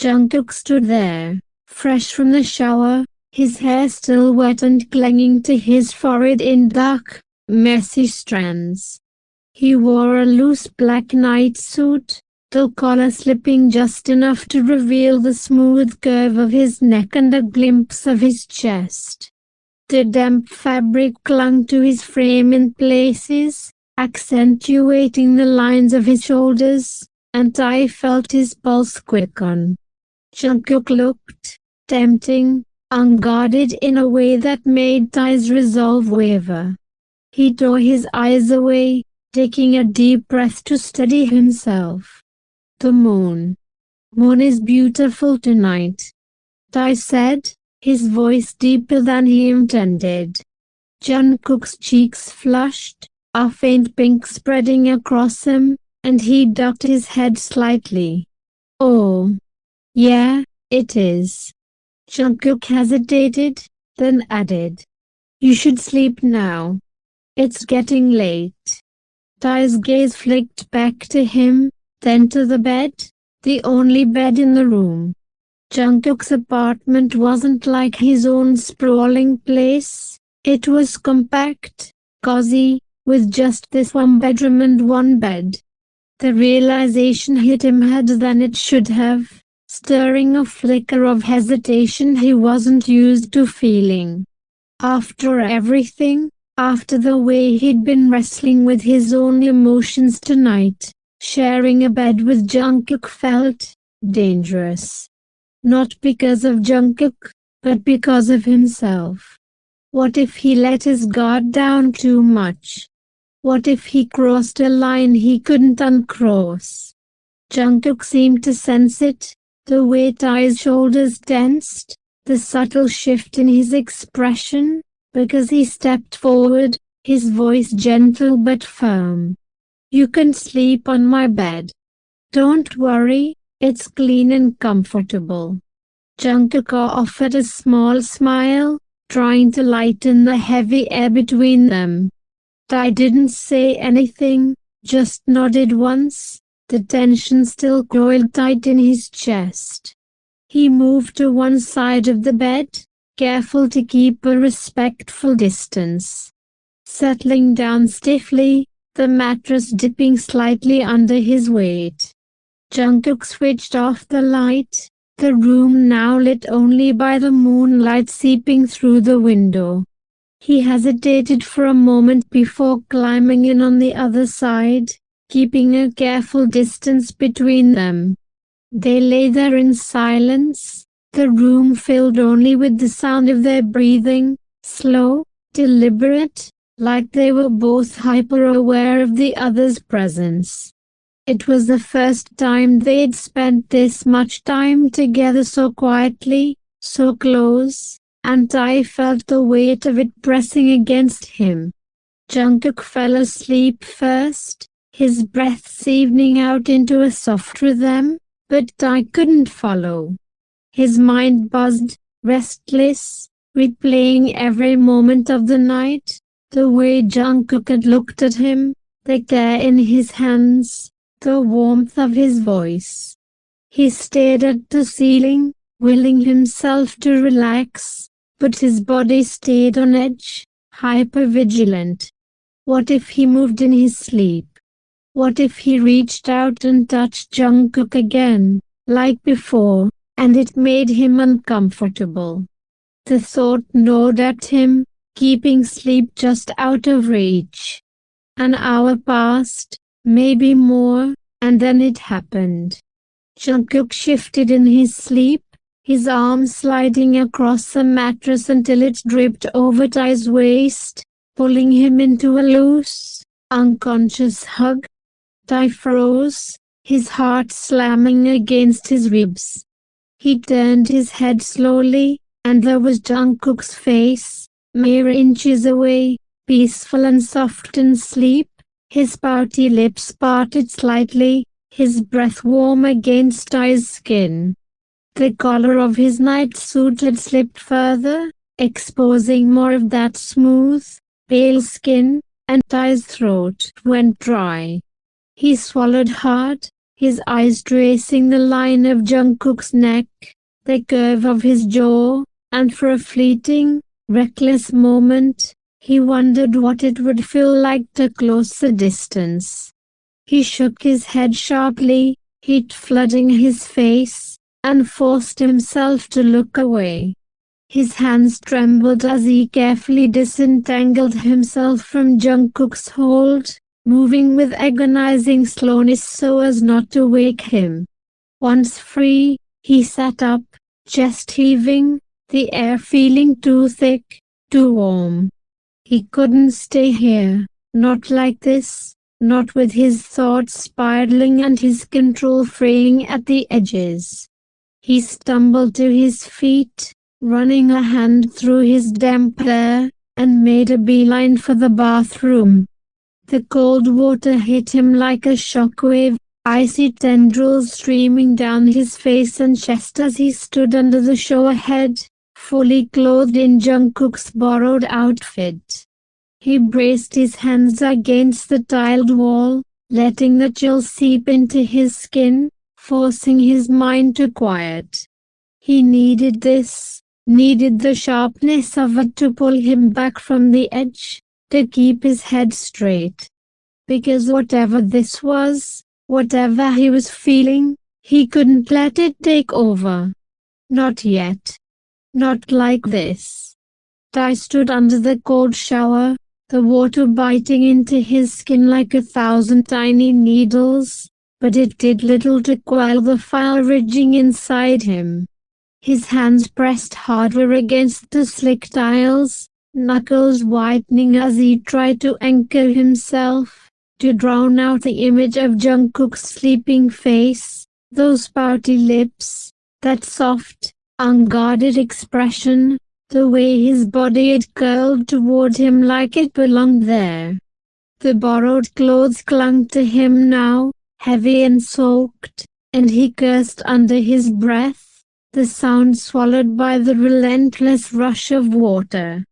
Jungkook stood there, fresh from the shower, his hair still wet and clinging to his forehead in dark, messy strands. He wore a loose black night suit, the collar slipping just enough to reveal the smooth curve of his neck and a glimpse of his chest. The damp fabric clung to his frame in places, accentuating the lines of his shoulders, and I felt his pulse quicken. Jungkook looked tempting, unguarded in a way that made Ty's resolve waver. He tore his eyes away, taking a deep breath to steady himself. The moon is beautiful tonight, Ty said, his voice deeper than he intended. Jungkook's cheeks flushed, a faint pink spreading across them, and he ducked his head slightly. Oh. Yeah, it is. Jungkook hesitated, then added. You should sleep now. It's getting late. Ty's gaze flicked back to him, then to the bed, the only bed in the room. Jungkook's apartment wasn't like his own sprawling place. It was compact, cozy, with just this one bedroom and one bed. The realization hit him harder than it should have, stirring a flicker of hesitation he wasn't used to feeling. After everything, after the way he'd been wrestling with his own emotions tonight, sharing a bed with Jungkook felt dangerous. Not because of Jungkook, but because of himself. What if he let his guard down too much? What if he crossed a line he couldn't uncross? Jungkook seemed to sense it, the way Ty's shoulders tensed, the subtle shift in his expression, because he stepped forward, his voice gentle but firm. You can sleep on my bed. Don't worry, it's clean and comfortable. Jungkook offered a small smile, trying to lighten the heavy air between them. Ty didn't say anything, just nodded once, the tension still coiled tight in his chest. He moved to one side of the bed, careful to keep a respectful distance. Settling down stiffly, the mattress dipping slightly under his weight. Jungkook switched off the light, the room now lit only by the moonlight seeping through the window. He hesitated for a moment before climbing in on the other side, keeping a careful distance between them. They lay there in silence, the room filled only with the sound of their breathing, slow, deliberate, like they were both hyper-aware of the other's presence. It was the first time they'd spent this much time together so quietly, so close, and Ty felt the weight of it pressing against him. Jungkook fell asleep first, his breath evening out into a soft rhythm, but Ty couldn't follow. His mind buzzed, restless, replaying every moment of the night, the way Jungkook had looked at him, the care in his hands, the warmth of his voice. He stared at the ceiling, willing himself to relax, but his body stayed on edge, hyper-vigilant. What if he moved in his sleep? What if he reached out and touched Jungkook again, like before, and it made him uncomfortable? The thought gnawed at him, keeping sleep just out of reach. An hour passed, maybe more, and then it happened. Jungkook shifted in his sleep, his arm sliding across the mattress until it dripped over Ty's waist, pulling him into a loose, unconscious hug. Ty froze, his heart slamming against his ribs. He turned his head slowly, and there was Jungkook's face, mere inches away, peaceful and soft in sleep, his pouty lips parted slightly, his breath warm against Ty's skin. The collar of his night suit had slipped further, exposing more of that smooth, pale skin, and Ty's throat went dry. He swallowed hard, his eyes tracing the line of Jungkook's neck, the curve of his jaw, and for a fleeting, reckless moment, he wondered what it would feel like to close the distance. He shook his head sharply, heat flooding his face, and forced himself to look away. His hands trembled as he carefully disentangled himself from Jungkook's hold, moving with agonizing slowness so as not to wake him. Once free, he sat up, chest heaving, the air feeling too thick, too warm. He couldn't stay here, not like this, not with his thoughts spiraling and his control fraying at the edges. He stumbled to his feet, running a hand through his damp hair, and made a beeline for the bathroom. The cold water hit him like a shockwave, icy tendrils streaming down his face and chest as he stood under the shower head, fully clothed in Jungkook's borrowed outfit. He braced his hands against the tiled wall, letting the chill seep into his skin, forcing his mind to quiet. He needed this, needed the sharpness of it to pull him back from the edge, to keep his head straight. Because whatever this was, whatever he was feeling, he couldn't let it take over. Not yet. Not like this. Tai stood under the cold shower, the water biting into his skin like 1,000 tiny needles, but it did little to quell the fire raging inside him. His hands pressed harder against the slick tiles, knuckles whitening as he tried to anchor himself, to drown out the image of Jungkook's sleeping face, those pouty lips, that soft, unguarded expression, the way his body had curled toward him like it belonged there. The borrowed clothes clung to him now, heavy and soaked, and he cursed under his breath, the sound swallowed by the relentless rush of water.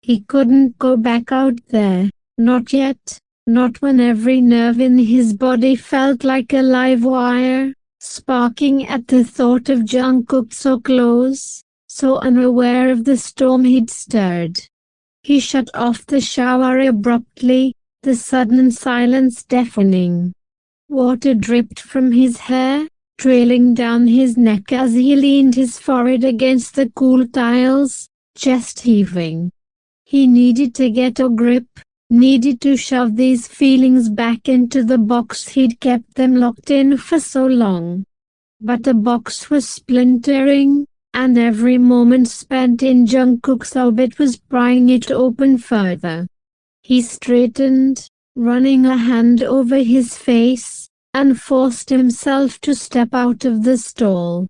He couldn't go back out there, not yet, not when every nerve in his body felt like a live wire, sparking at the thought of Jungkook so close, so unaware of the storm he'd stirred. He shut off the shower abruptly, the sudden silence deafening. Water dripped from his hair, trailing down his neck as he leaned his forehead against the cool tiles, chest heaving. He needed to get a grip, needed to shove these feelings back into the box he'd kept them locked in for so long. But the box was splintering, and every moment spent in Jungkook's orbit was prying it open further. He straightened, running a hand over his face, and forced himself to step out of the stall.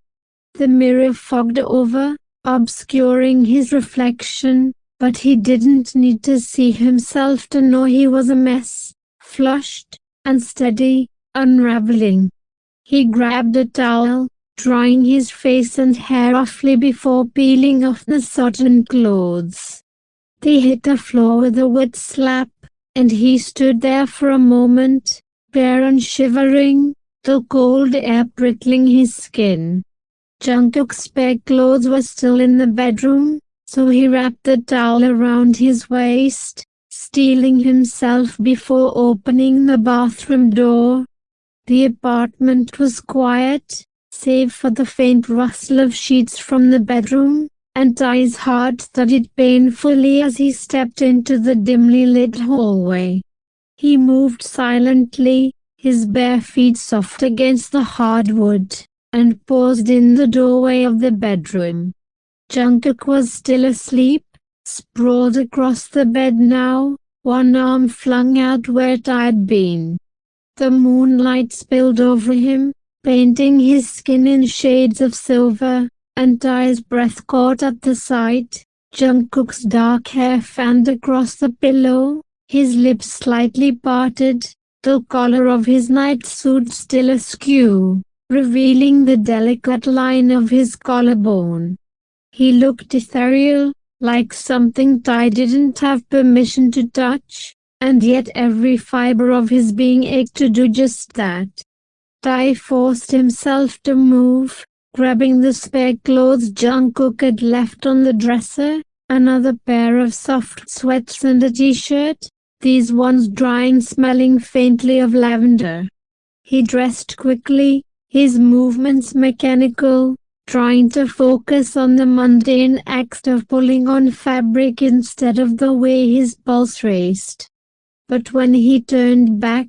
The mirror fogged over, obscuring his reflection, but he didn't need to see himself to know he was a mess, flushed, and steady, unraveling. He grabbed a towel, drying his face and hair roughly before peeling off the sodden clothes. They hit the floor with a wet slap, and he stood there for a moment, bare and shivering, the cold air prickling his skin. Jungkook's spare clothes were still in the bedroom, so he wrapped the towel around his waist, steeling himself before opening the bathroom door. The apartment was quiet, save for the faint rustle of sheets from the bedroom, and Tai's heart thudded painfully as he stepped into the dimly lit hallway. He moved silently, his bare feet soft against the hardwood, and paused in the doorway of the bedroom. Jungkook was still asleep, sprawled across the bed now, one arm flung out where Tai had been. The moonlight spilled over him, painting his skin in shades of silver, and Tai's breath caught at the sight. Jungkook's dark hair fanned across the pillow, his lips slightly parted, the collar of his night suit still askew, revealing the delicate line of his collarbone. He looked ethereal, like something Tai didn't have permission to touch, and yet every fiber of his being ached to do just that. Tai forced himself to move, grabbing the spare clothes Jungkook had left on the dresser, another pair of soft sweats and a t-shirt, these ones dry and smelling faintly of lavender. He dressed quickly, his movements mechanical, trying to focus on the mundane act of pulling on fabric instead of the way his pulse raced. But when he turned back,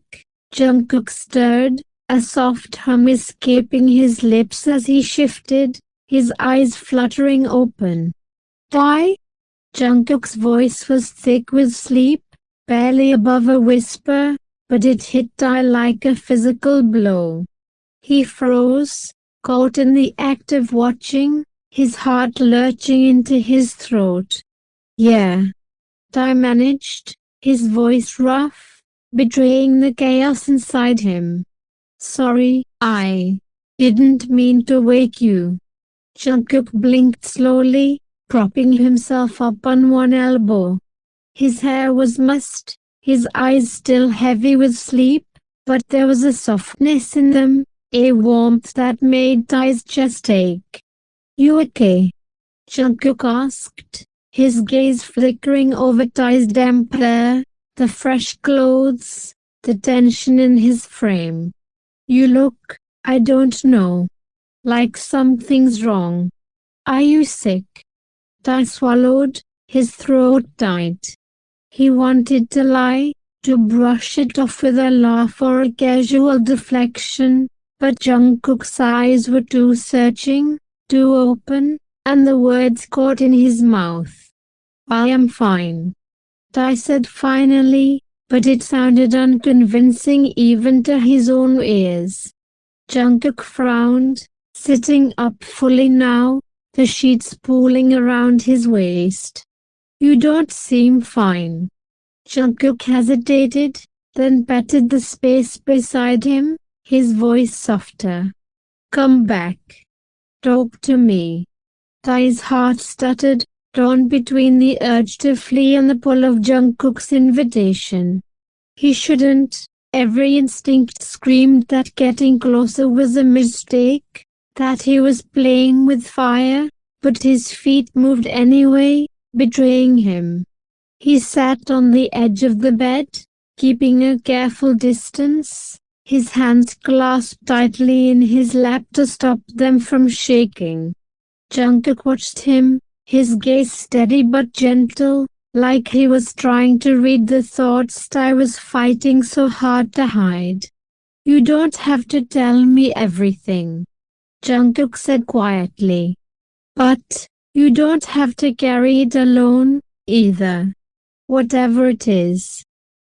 Jungkook stirred, a soft hum escaping his lips as he shifted, his eyes fluttering open. "Why?" Jungkook's voice was thick with sleep, barely above a whisper, but it hit Tai like a physical blow. He froze, caught in the act of watching, his heart lurching into his throat. "Yeah," Tai managed, his voice rough, betraying the chaos inside him. "Sorry, I didn't mean to wake you." Jungkook blinked slowly, propping himself up on one elbow. His hair was mussed, his eyes still heavy with sleep, but there was a softness in them, a warmth that made Tai's chest ache. "You okay?" Jungkook asked, his gaze flickering over Tai's damp hair, the fresh clothes, the tension in his frame. "You look, I don't know, like something's wrong. Are you sick?" Tai swallowed, his throat tight. He wanted to lie, to brush it off with a laugh or a casual deflection, but Jungkook's eyes were too searching, too open, and the words caught in his mouth. "I am fine," Tai said finally, but it sounded unconvincing even to his own ears. Jungkook frowned, sitting up fully now, the sheets pooling around his waist. "You don't seem fine." Jungkook hesitated, then patted the space beside him, his voice softer. "Come back. Talk to me." Tai's heart stuttered, torn between the urge to flee and the pull of Jungkook's invitation. He shouldn't. Every instinct screamed that getting closer was a mistake, that he was playing with fire, but his feet moved anyway, betraying him. He sat on the edge of the bed, keeping a careful distance, his hands clasped tightly in his lap to stop them from shaking. Jungkook watched him, his gaze steady but gentle, like he was trying to read the thoughts I was fighting so hard to hide. "You don't have to tell me everything," Jungkook said quietly. "But you don't have to carry it alone, either. Whatever it is."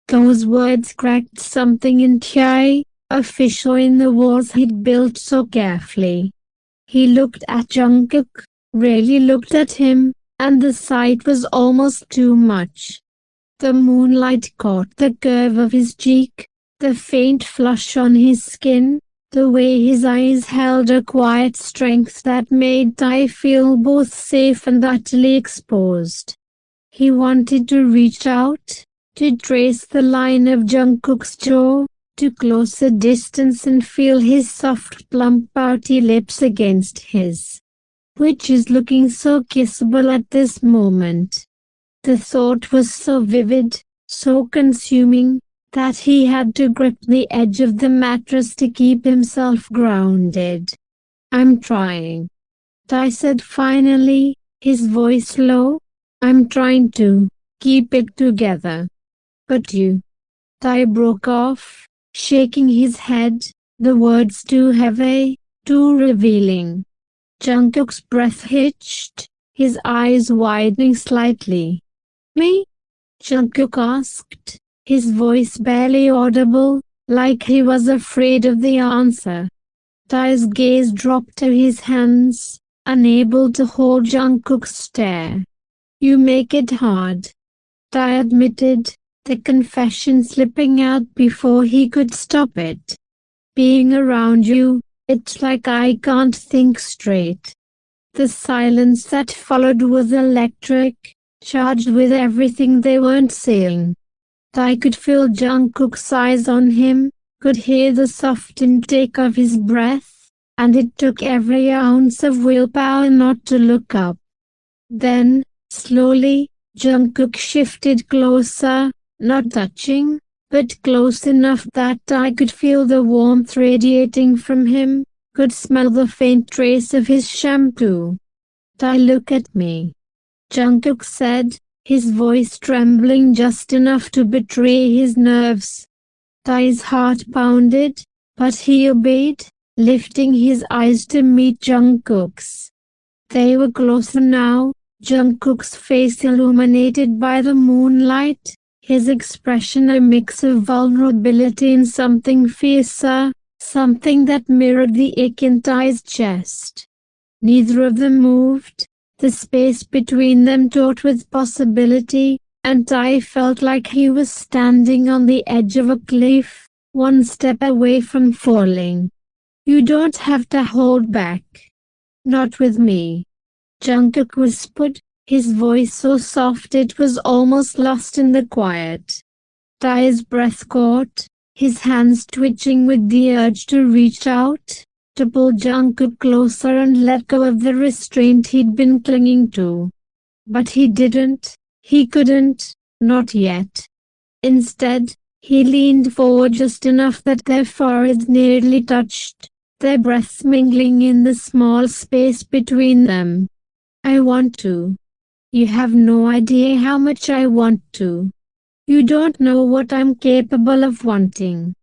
Those words cracked something in Tai, a fissure in the walls he'd built so carefully. He looked at Jungkook, really looked at him, and the sight was almost too much. The moonlight caught the curve of his cheek, the faint flush on his skin, the way his eyes held a quiet strength that made Tai feel both safe and utterly exposed. He wanted to reach out, to trace the line of Jungkook's jaw, to close a distance and feel his soft plump pouty lips against his. Which is looking so kissable at this moment? The thought was so vivid, so consuming, that he had to grip the edge of the mattress to keep himself grounded. "I'm trying," Tai said finally, his voice low. "I'm trying to keep it together." "But you..." Tai broke off, shaking his head, the words too heavy, too revealing. Jungkook's breath hitched, his eyes widening slightly. "Me?" Jungkook asked, his voice barely audible, like he was afraid of the answer. Tai's gaze dropped to his hands, unable to hold Jungkook's stare. "You make it hard," Tai admitted, the confession slipping out before he could stop it. "Being around you, it's like I can't think straight." The silence that followed was electric, charged with everything they weren't saying. Tai could feel Jungkook's eyes on him, could hear the soft intake of his breath, and it took every ounce of willpower not to look up. Then, slowly, Jungkook shifted closer, not touching, but close enough that I could feel the warmth radiating from him, could smell the faint trace of his shampoo. "Tae, look at me," Jungkook said, his voice trembling just enough to betray his nerves. Tae's heart pounded, but he obeyed, lifting his eyes to meet Jungkook's. They were closer now, Jungkook's face illuminated by the moonlight, his expression a mix of vulnerability and something fiercer, something that mirrored the ache in Tae's chest. Neither of them moved, the space between them taut with possibility, and Tae felt like he was standing on the edge of a cliff, one step away from falling. "You don't have to hold back. Not with me," Jungkook whispered, his voice so soft it was almost lost in the quiet. Tae's breath caught, his hands twitching with the urge to reach out, to pull Jungkook closer and let go of the restraint he'd been clinging to. But he didn't, he couldn't, not yet. Instead, he leaned forward just enough that their foreheads nearly touched, their breaths mingling in the small space between them. "I want to. You have no idea how much I want to. You don't know what I'm capable of wanting,"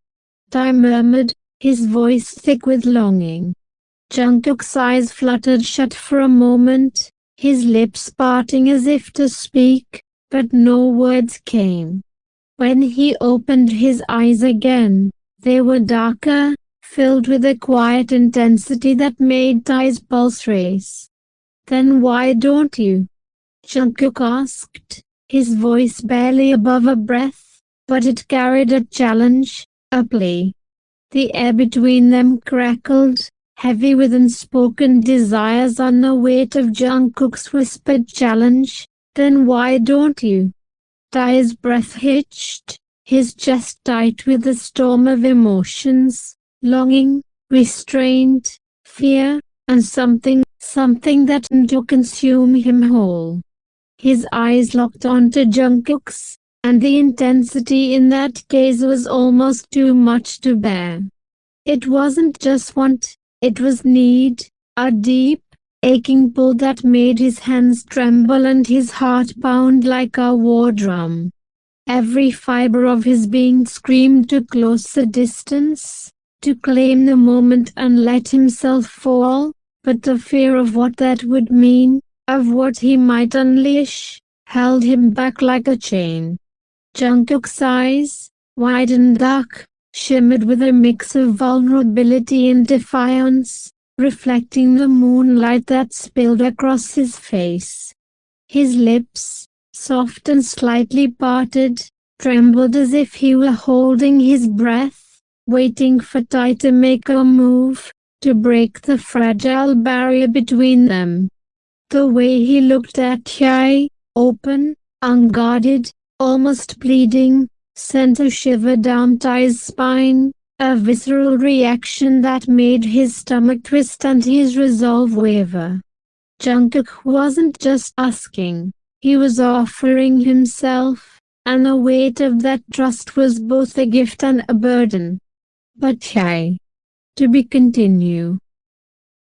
Tae murmured, his voice thick with longing. Jungkook's eyes fluttered shut for a moment, his lips parting as if to speak, but no words came. When he opened his eyes again, they were darker, filled with a quiet intensity that made Tae's pulse race. "Then why don't you?" Jungkook asked, his voice barely above a breath, but it carried a challenge, a plea. The air between them crackled, heavy with unspoken desires on the weight of Jungkook's whispered challenge. "Then why don't you?" Tae's breath hitched, his chest tight with a storm of emotions, longing, restraint, fear, and something that seemed to consume him whole. His eyes locked onto Jungkook's, and the intensity in that gaze was almost too much to bear. It wasn't just want, it was need, a deep, aching pull that made his hands tremble and his heart pound like a war drum. Every fiber of his being screamed to close the distance, to claim the moment and let himself fall, but the fear of what that would mean, of what he might unleash, held him back like a chain. Jungkook's eyes, wide and dark, shimmered with a mix of vulnerability and defiance, reflecting the moonlight that spilled across his face. His lips, soft and slightly parted, trembled as if he were holding his breath, waiting for Tae to make a move, to break the fragile barrier between them. The way he looked at Tae, open, unguarded, almost pleading, sent a shiver down Tae's spine, a visceral reaction that made his stomach twist and his resolve waver. Jungkook wasn't just asking, he was offering himself, and the weight of that trust was both a gift and a burden. "But Tae, to be continued,"